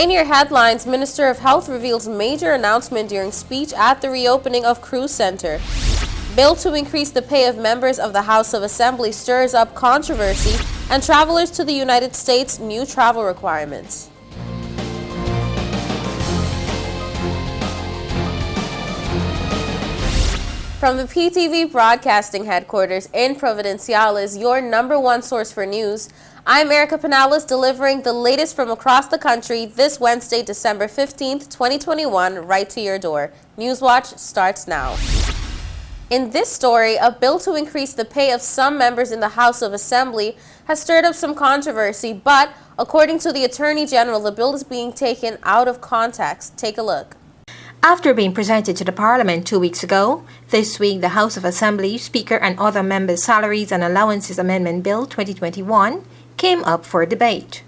In your headlines, Minister of Health reveals major announcement during speech at the reopening of Cruise Center. Bill to increase the pay of members of the House of Assembly stirs up controversy, and travelers to the United States new travel requirements. From the PTV Broadcasting Headquarters in Providenciales, your number one source for news, I'm Erica Pinales, delivering the latest from across the country this Wednesday, December 15th, 2021, right to your door. Newswatch starts now. In this story, a bill to increase the pay of some members in the House of Assembly has stirred up some controversy, but according to the Attorney General, the bill is being taken out of context. Take a look. After being presented to the Parliament 2 weeks ago, this week the House of Assembly Speaker and other members' Salaries and Allowances Amendment Bill 2021 came up for debate.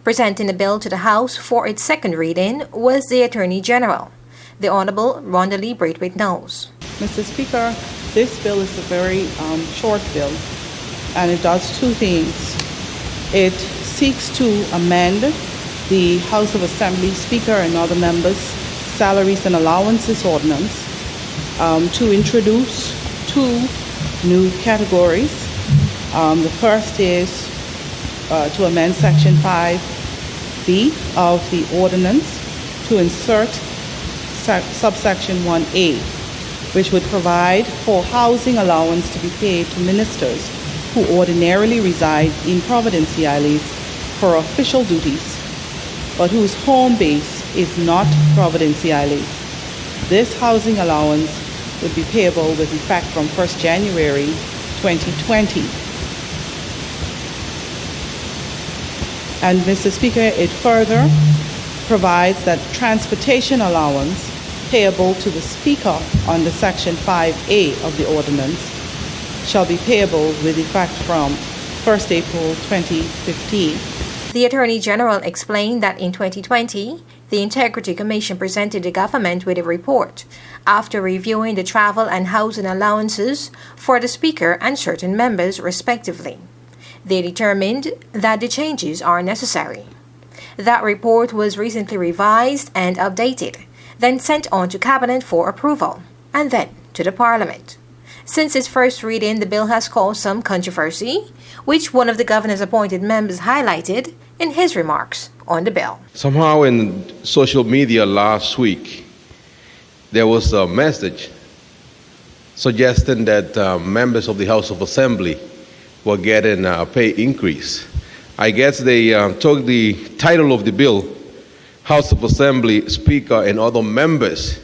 Presenting the bill to the House for its second reading was the Attorney General, the Honourable Rhonda Lee Braithwaite-Knowles. Mr. Speaker, this bill is a very short bill, and it does two things. It seeks to amend the House of Assembly Speaker and other members' Salaries and Allowances Ordinance to introduce two new categories. The first is to amend Section 5B of the ordinance to insert subsection 1A, which would provide for housing allowance to be paid to ministers who ordinarily reside in Providenciales for official duties, but whose home base is not Providenciales. This housing allowance would be payable with effect from 1st January 2020. And Mr. Speaker, it further provides that transportation allowance payable to the Speaker under Section 5A of the ordinance shall be payable with effect from 1st April 2015. The Attorney General explained that in 2020, the Integrity Commission presented the government with a report after reviewing the travel and housing allowances for the Speaker and certain members, respectively. They determined that the changes are necessary. That report was recently revised and updated, then sent on to Cabinet for approval, and then to the Parliament. Since its first reading, the bill has caused some controversy, which one of the governor's appointed members highlighted in his remarks on the bill. Somehow in social media last week, there was a message suggesting that members of the House of Assembly were getting a pay increase. I guess they took the title of the bill, House of Assembly Speaker and other members,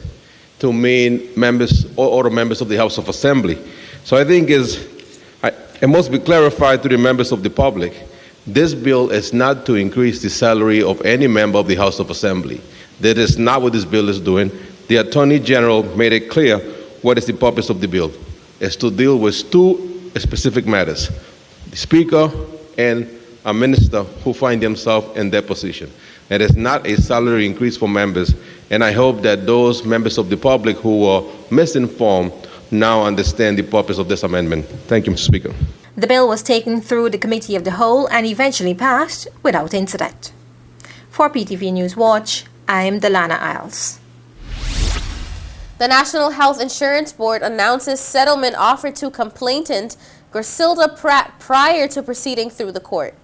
to mean members or other members of the House of Assembly. So I think it must be clarified to the members of the public. This bill is not to increase the salary of any member of the House of Assembly. That is not what this bill is doing. The Attorney General made it clear what is the purpose of the bill. It's to deal with two specific matters: the Speaker and a minister who find themselves in their position. It is not a salary increase for members, and I hope that those members of the public who were misinformed now understand the purpose of this amendment. Thank you, Mr. Speaker. The bill was taken through the Committee of the Whole and eventually passed without incident. For PTV News Watch, I'm Delana Isles. The National Health Insurance Board announces settlement offer to complainant Griselda Pratt prior to proceeding through the court.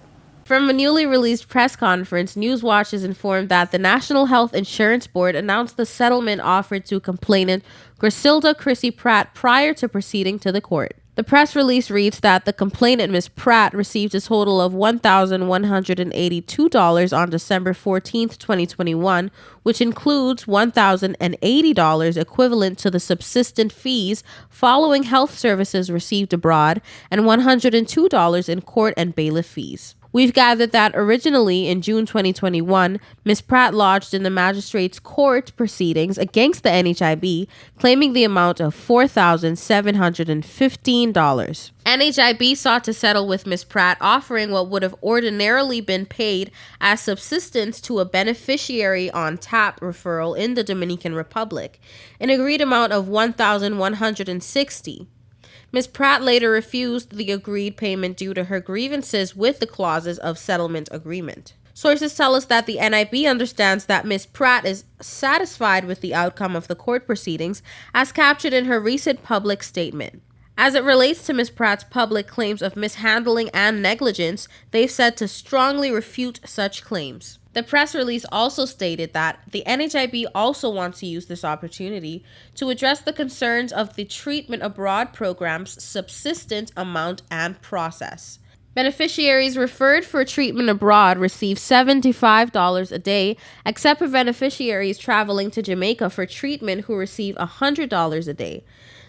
From a newly released press conference, Newswatch is informed that the National Health Insurance Board announced the settlement offered to complainant Griselda Chrissy Pratt prior to proceeding to the court. The press release reads that the complainant, Ms. Pratt, received a total of $1,182 on December 14, 2021, which includes $1,080 equivalent to the subsistent fees following health services received abroad and $102 in court and bailiff fees. We've gathered that originally in June 2021, Ms. Pratt lodged in the magistrate's court proceedings against the NHIB, claiming the amount of $4,715. NHIB sought to settle with Ms. Pratt, offering what would have ordinarily been paid as subsistence to a beneficiary on tap referral in the Dominican Republic, an agreed amount of $1,160. Ms. Pratt later refused the agreed payment due to her grievances with the clauses of settlement agreement. Sources tell us that the NIB understands that Ms. Pratt is satisfied with the outcome of the court proceedings, as captured in her recent public statement. As it relates to Ms. Pratt's public claims of mishandling and negligence, they've said to strongly refute such claims. The press release also stated that the NHIB also wants to use this opportunity to address the concerns of the treatment abroad program's subsistence amount and process. Beneficiaries referred for treatment abroad receive $75 a day, except for beneficiaries traveling to Jamaica for treatment who receive $100 a day.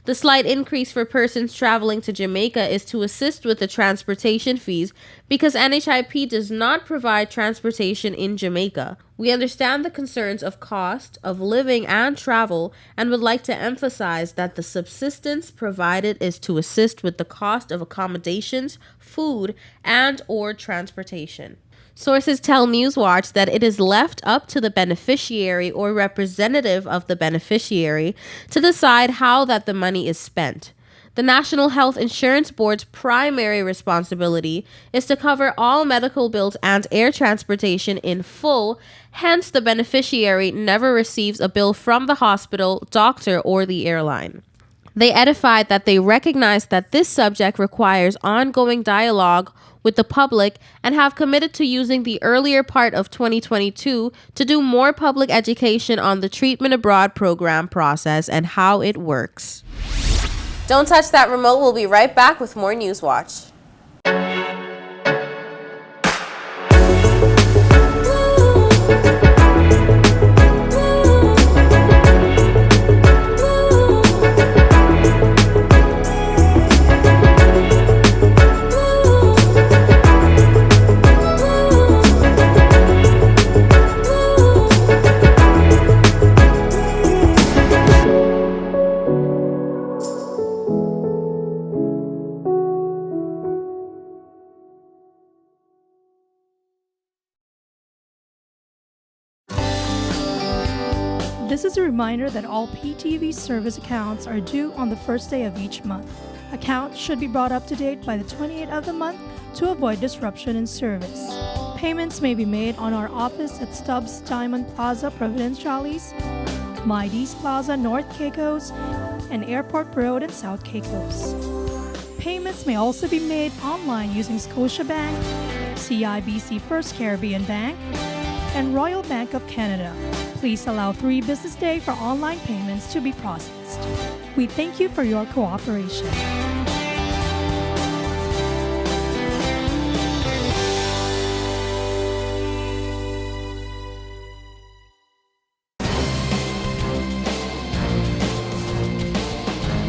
The slight increase for persons traveling to Jamaica is to assist with the transportation fees because NHIP does not provide transportation in Jamaica. We understand the concerns of cost of living and travel and would like to emphasize that the subsistence provided is to assist with the cost of accommodations, food, and or transportation. Sources tell Newswatch that it is left up to the beneficiary or representative of the beneficiary to decide how that the money is spent. The National Health Insurance Board's primary responsibility is to cover all medical bills and air transportation in full, hence the beneficiary never receives a bill from the hospital, doctor, or the airline. They edified that they recognize that this subject requires ongoing dialogue with the public and have committed to using the earlier part of 2022 to do more public education on the treatment abroad program process and how it works. Don't touch that remote. We'll be right back with more Newswatch. This is a reminder that all PTV service accounts are due on the first day of each month. Accounts should be brought up to date by the 28th of the month to avoid disruption in service. Payments may be made on our office at Stubbs Diamond Plaza, Providenciales, Mides Plaza, North Caicos, and Airport Road in South Caicos. Payments may also be made online using Scotiabank, CIBC First Caribbean Bank, and Royal Bank of Canada. Please allow 3 business days for online payments to be processed. We thank you for your cooperation.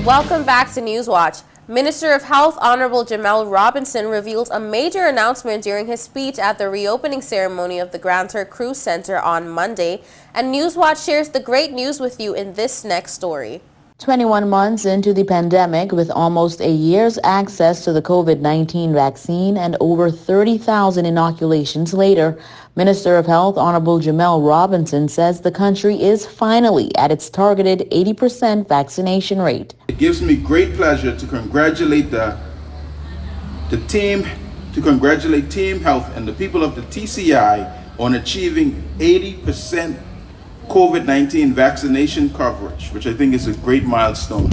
Welcome back to Newswatch. Minister of Health Honorable Jamel Robinson revealed a major announcement during his speech at the reopening ceremony of the Grand Turks Cruise Center on Monday, and Newswatch shares the great news with you in this next story. 21 months into the pandemic, with almost a year's access to the COVID-19 vaccine and over 30,000 inoculations later, Minister of Health Honorable Jamel Robinson says the country is finally at its targeted 80% vaccination rate. It gives me great pleasure to congratulate the team, Team Health and the people of the TCI on achieving 80% COVID-19 vaccination coverage, which I think is a great milestone.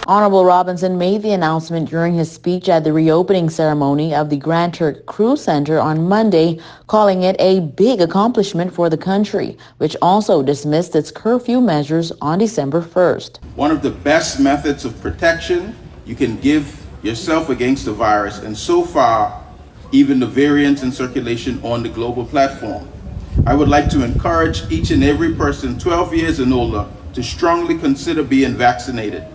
Honorable Robinson made the announcement during his speech at the reopening ceremony of the Grand Turks Cruise Center on Monday, calling it a big accomplishment for the country, which also dismissed its curfew measures on December 1st. One of the best methods of protection you can give yourself against the virus, and so far, even the variants in circulation on the global platform. I would like to encourage each and every person 12 years and older to strongly consider being vaccinated.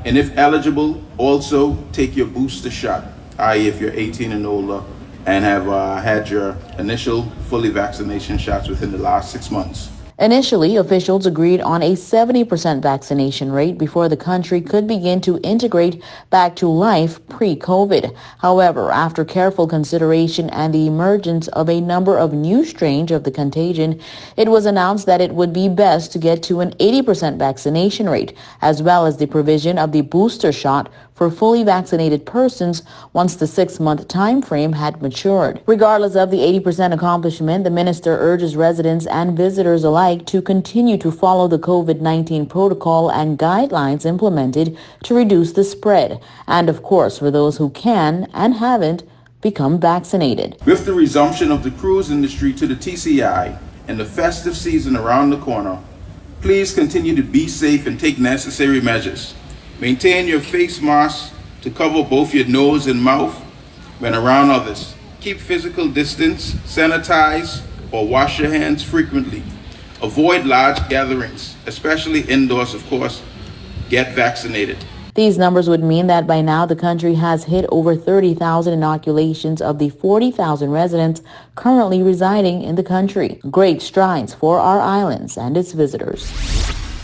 And if eligible, also take your booster shot, i.e. if you're 18 and older and have had your initial fully vaccination shots within the last 6 months. Initially, officials agreed on a 70% vaccination rate before the country could begin to integrate back to life pre-COVID. However, after careful consideration and the emergence of a number of new strains of the contagion, it was announced that it would be best to get to an 80% vaccination rate, as well as the provision of the booster shot for fully vaccinated persons once the 6-month time frame had matured. Regardless of the 80% accomplishment, the minister urges residents and visitors alike to continue to follow the COVID-19 protocol and guidelines implemented to reduce the spread, and of course for those who can and haven't become vaccinated. With the resumption of the cruise industry to the TCI and the festive season around the corner, please continue to be safe and take necessary measures. Maintain your face mask to cover both your nose and mouth when around others. Keep physical distance, sanitize, or wash your hands frequently. Avoid large gatherings, especially indoors, of course. Get vaccinated. These numbers would mean that by now the country has hit over 30,000 inoculations of the 40,000 residents currently residing in the country. Great strides for our islands and its visitors.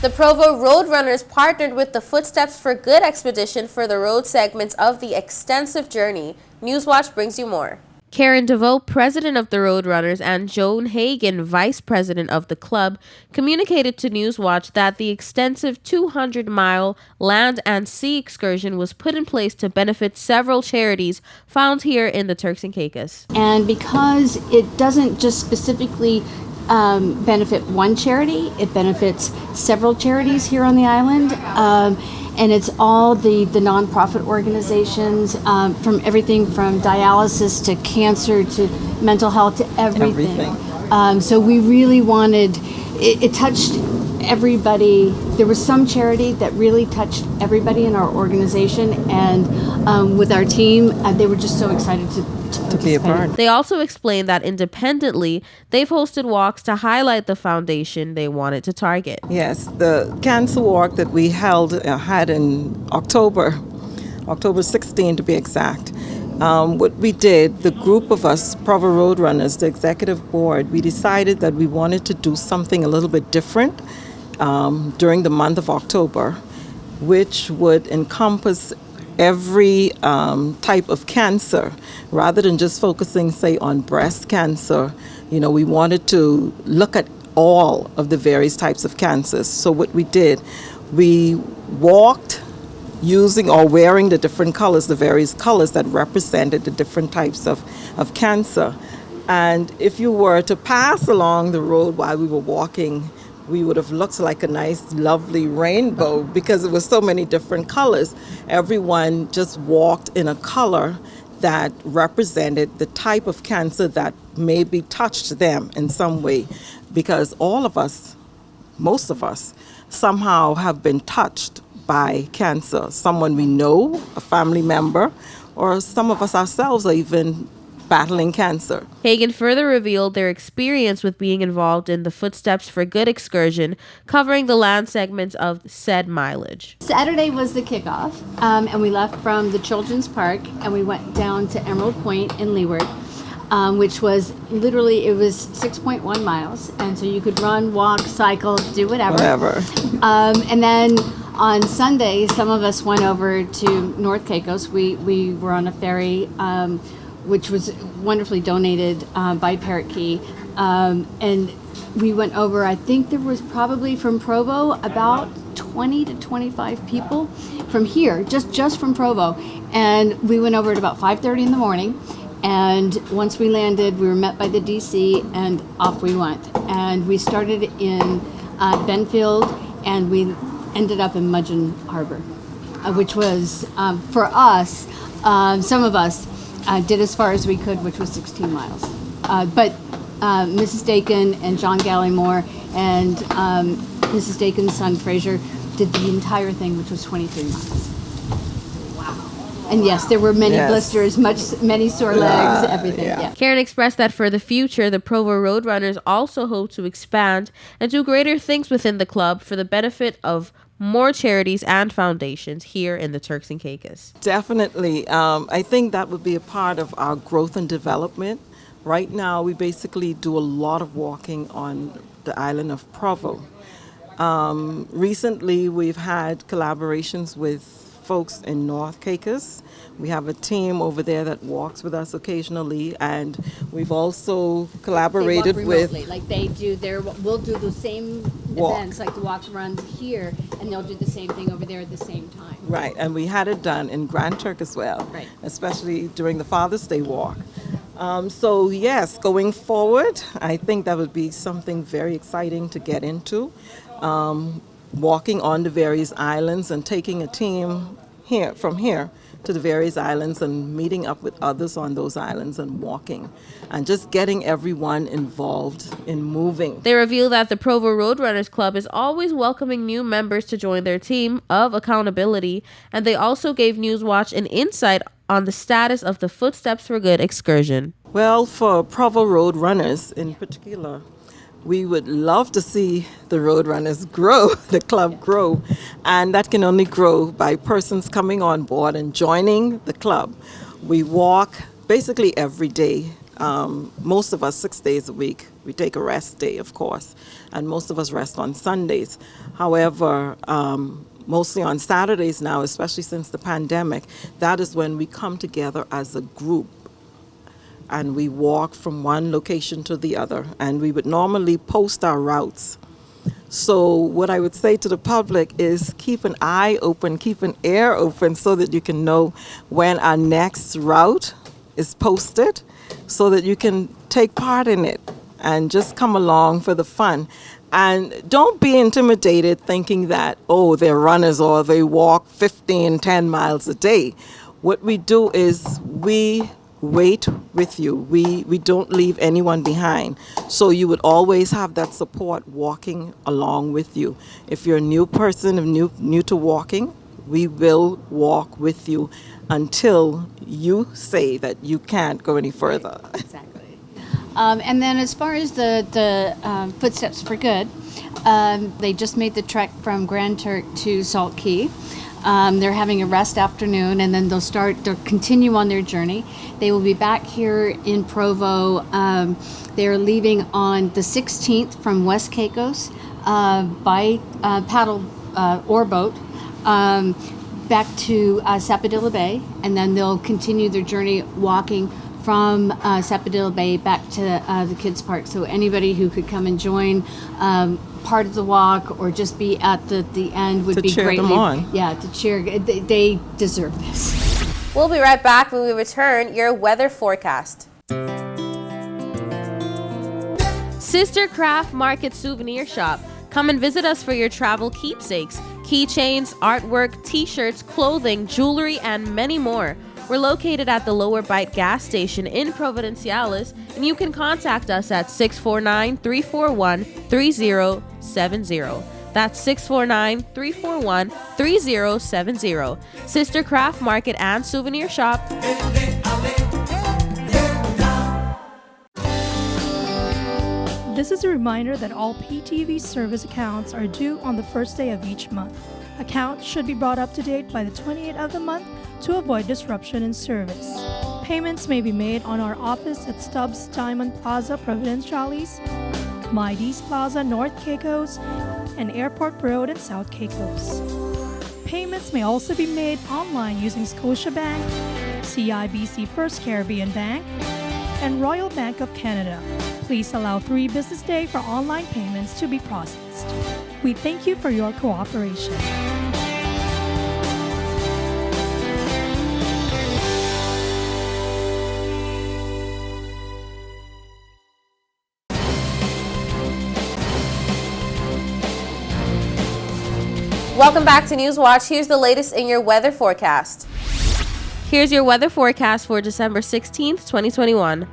The Provo Roadrunners partnered with the Footsteps for Good expedition for the road segments of the extensive journey. Newswatch brings you more. Karen DeVoe, president of the Roadrunners, and Joan Hagan, vice president of the club, communicated to Newswatch that the extensive 200-mile land and sea excursion was put in place to benefit several charities found here in the Turks and Caicos. And because it doesn't just specifically benefit one charity, it benefits several charities here on the island. And it's all the nonprofit organizations, from everything from dialysis to cancer to mental health to everything. So we really wanted, it touched everybody. There was some charity that really touched everybody in our organization, and with our team, they were just so excited to be a part. They also explained that independently, they've hosted walks to highlight the foundation they wanted to target. Yes, the cancer walk that we had in October 16 to be exact. What we did, the group of us, Provo Roadrunners, the executive board, we decided that we wanted to do something a little bit different during the month of October, which would encompass every type of cancer, rather than just focusing, say, on breast cancer. You know, we wanted to look at all of the various types of cancers. So what we did, we walked using or wearing the different colors, the various colors that represented the different types of cancer. And if you were to pass along the road while we were walking, we would have looked like a nice, lovely rainbow because there were so many different colors. Everyone just walked in a color that represented the type of cancer that maybe touched them in some way, because all of us, most of us, somehow have been touched by cancer. Someone we know, a family member, or some of us ourselves are even battling cancer. Hagan further revealed their experience with being involved in the Footsteps for Good excursion, covering the land segments of said mileage. Saturday was the kickoff, and we left from the Children's Park and we went down to Emerald Point in Leeward, which was literally, it was 6.1 miles, and so you could run, walk, cycle, do whatever. And then on Sunday, some of us went over to North Caicos. We were on a ferry, which was wonderfully donated by Parrot Key. And we went over, I think there was probably from Provo about 20 to 25 people from here, just from Provo. And we went over at about 5:30 in the morning. And once we landed, we were met by the DC and off we went. And we started in Benfield and we ended up in Mudgeon Harbor, which was, for us, some of us, did as far as we could, which was 16 miles. But Mrs. Dakin and John Gallimore and Mrs. Dakin's son, Fraser, did the entire thing, which was 23 miles. Wow. And yes, there were many blisters, many sore legs, everything. Yeah. Karen expressed that for the future, the Provo Roadrunners also hope to expand and do greater things within the club for the benefit of more charities and foundations here in the Turks and Caicos. Definitely. I think that would be a part of our growth and development Right now, we basically do a lot of walking on the island of Provo. Recently, we've had collaborations with folks in North Caicos. We have a team over there that walks with us occasionally, and we've also collaborated they walk with remotely. Like they do we'll do the same Walk. events, like the walks runs here, and they'll do the same thing over there at the same time. Right, and we had it done in Grand Turk as well, Right. especially during the Father's Day walk. So yes, going forward, I think that would be something very exciting to get into. Walking on the various islands and taking a team from here to the various islands and meeting up with others on those islands and walking and just getting everyone involved in moving. They reveal that the Provo Roadrunners Club is always welcoming new members to join their team of accountability, and they also gave Newswatch an insight on the status of the Footsteps for Good excursion. Well, for Provo Roadrunners in particular, we would love to see the Roadrunners grow, the club grow, and that can only grow by persons coming on board and joining the club. We walk basically every day, most of us 6 days a week. We take a rest day, of course, and most of us rest on Sundays. However, mostly on Saturdays now, especially since the pandemic, that is when we come together as a group and we walk from one location to the other, and we would normally post our routes. So what I would say to the public is keep an eye open, keep an ear open so that you can know when our next route is posted so that you can take part in it and just come along for the fun. And don't be intimidated thinking that, oh, they're runners or they walk 10 miles a day. What we do is we wait with you. We don't leave anyone behind. So you would always have that support walking along with you. If you're a new person, new to walking, we will walk with you until you say that you can't go any further. Exactly. And then as far as the Footsteps for Good, they just made the trek from Grand Turk to Salt Key. They're having a rest afternoon, and then they'll continue on their journey. They will be back here in Provo. They're leaving on the 16th from West Caicos by paddle or boat back to Sapodilla Bay, and then they'll continue their journey walking from Sapodilla Bay back to the kids' park. So anybody who could come and join part of the walk or just be at the end would To be cheer greatly. them on. Yeah, to cheer. They deserve this. We'll be right back when we return your weather forecast. Sister Craft Market Souvenir Shop. Come and visit us for your travel keepsakes, keychains, artwork, t-shirts, clothing, jewelry, and many more. We're located at the Lower Bight gas station in Providenciales, and you can contact us at 649-341-3070. That's 649-341-3070. Sister Craft Market and Souvenir Shop. This is a reminder that all PTV service accounts are due on the first day of each month. Accounts should be brought up to date by the 28th of the month to avoid disruption in service. Payments may be made on our office at Stubbs Diamond Plaza, Providenciales, Mides Plaza, North Caicos, and Airport Road in South Caicos. Payments may also be made online using Scotiabank, CIBC First Caribbean Bank, and Royal Bank of Canada. Please allow 3 business days for online payments to be processed. We thank you for your cooperation. Welcome back to Newswatch. Here's the latest in your weather forecast. Here's your weather forecast for December 16th, 2021.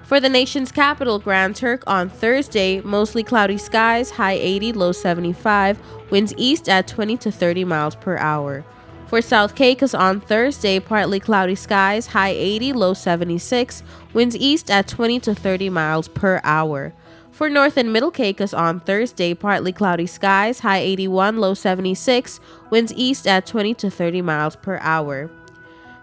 For the nation's capital, Grand Turk, on Thursday, mostly cloudy skies, high 80, low 75, winds east at 20 to 30 miles per hour. For South Caicos on Thursday, partly cloudy skies, high 80, low 76, winds east at 20 to 30 miles per hour. For North and Middle Caicos on Thursday, partly cloudy skies, high 81, low 76, winds east at 20 to 30 miles per hour.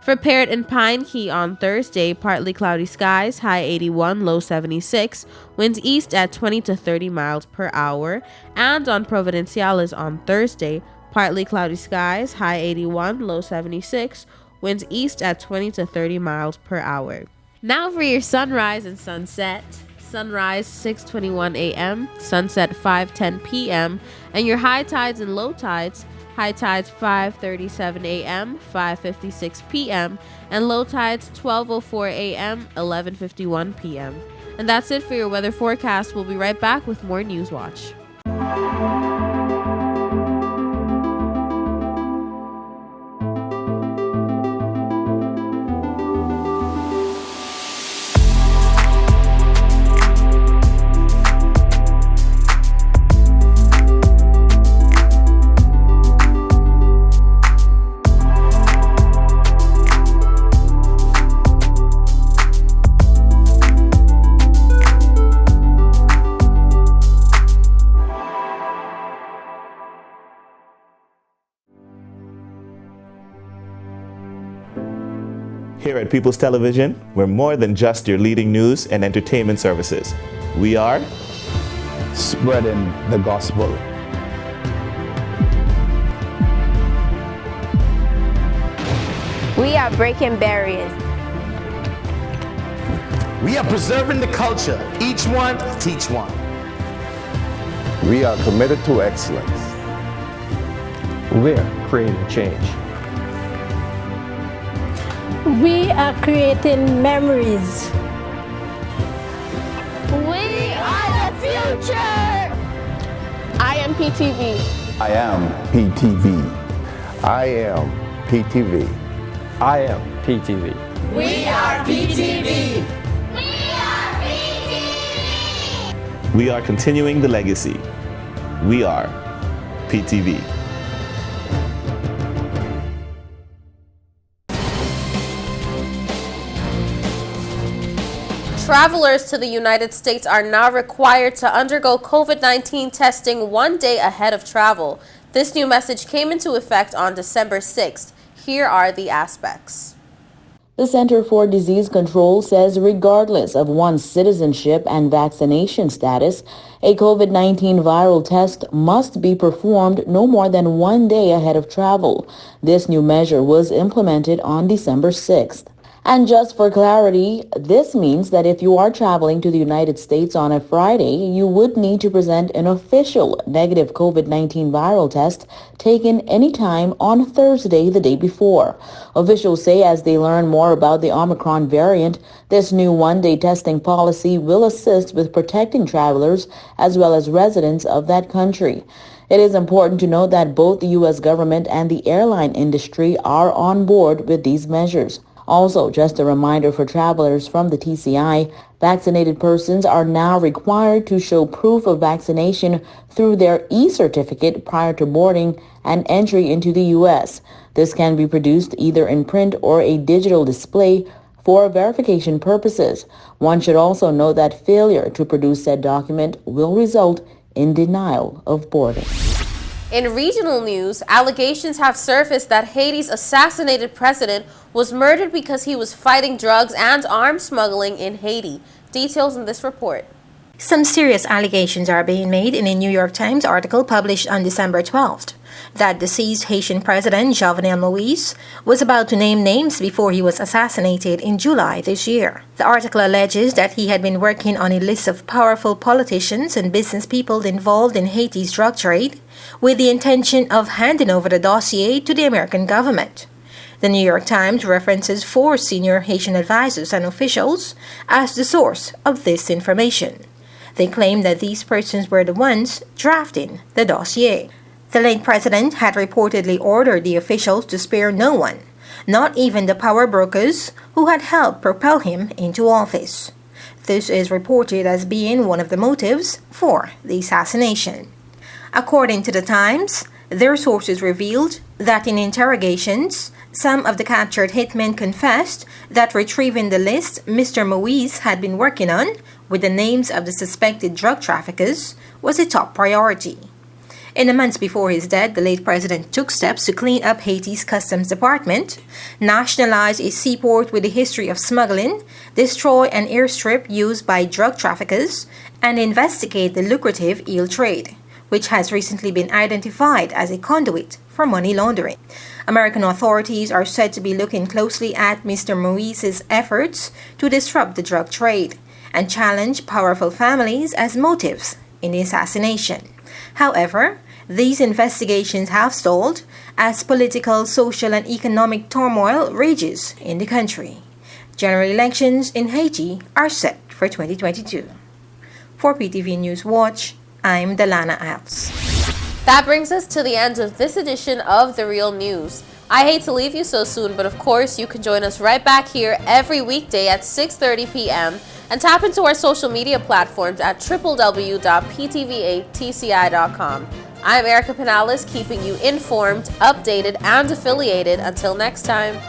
For Parrot and Pine Key on Thursday, partly cloudy skies, high 81, low 76, winds east at 20 to 30 miles per hour. And on Providenciales on Thursday, partly cloudy skies, high 81, low 76, winds east at 20 to 30 miles per hour. Now for your sunrise and sunset. Sunrise 6:21 a.m., sunset 5:10 p.m., and your high tides and low tides. High tides 5:37 a.m., 5:56 p.m., and low tides 12:04 a.m., 11:51 p.m. And that's it for your weather forecast. We'll be right back with more News Watch. Here at People's Television, we're more than just your leading news and entertainment services. We are spreading the gospel. We are breaking barriers. We are preserving the culture. Each one, teach one. We are committed to excellence. We're creating change. We are creating memories. We are the future. I am PTV. I am PTV. I am PTV. I am PTV. We are PTV. We are continuing the legacy. We are PTV. Travelers to the United States are now required to undergo COVID-19 testing 1 day ahead of travel. This new message came into effect on December 6th. Here are the aspects. The Center for Disease Control says regardless of one's citizenship and vaccination status, a COVID-19 viral test must be performed no more than 1 day ahead of travel. This new measure was implemented on December 6th. And just for clarity, this means that if you are traveling to the United States on a Friday, you would need to present an official negative COVID-19 viral test taken anytime on Thursday the day before. Officials say as they learn more about the Omicron variant, this new one-day testing policy will assist with protecting travelers as well as residents of that country. It is important to note that both the U.S. government and the airline industry are on board with these measures. Also, just a reminder for travelers from the TCI, vaccinated persons are now required to show proof of vaccination through their e-certificate prior to boarding and entry into the U.S. This can be produced either in print or a digital display for verification purposes. One should also note that failure to produce said document will result in denial of boarding. In regional news, allegations have surfaced that Haiti's assassinated president was murdered because he was fighting drugs and arms smuggling in Haiti. Details in this report. Some serious allegations are being made in a New York Times article published on December 12th that deceased Haitian President Jovenel Moïse was about to name names before he was assassinated in July this year. The article alleges that he had been working on a list of powerful politicians and business people involved in Haiti's drug trade with the intention of handing over the dossier to the American government. The New York Times references 4 senior Haitian advisors and officials as the source of this information. They claim that these persons were the ones drafting the dossier. The late president had reportedly ordered the officials to spare no one, not even the power brokers who had helped propel him into office. This is reported as being one of the motives for the assassination. According to the Times, their sources revealed that in interrogations, some of the captured hitmen confessed that retrieving the list Mr. Moïse had been working on with the names of the suspected drug traffickers was a top priority. In the months before his death, the late president took steps to clean up Haiti's Customs Department, nationalize a seaport with a history of smuggling, destroy an airstrip used by drug traffickers, and investigate the lucrative eel trade, which has recently been identified as a conduit for money laundering. American authorities are said to be looking closely at Mr. Moise's efforts to disrupt the drug trade and challenge powerful families as motives in the assassination. However, these investigations have stalled as political, social, and economic turmoil rages in the country. General elections in Haiti are set for 2022. For PTV News Watch, I'm Delana Iles. That brings us to the end of this edition of The Real News. I hate to leave you so soon, but of course you can join us right back here every weekday at 6:30 p.m. and tap into our social media platforms at www.ptv8tci.com. I'm Erica Penales, keeping you informed, updated, and affiliated. Until next time.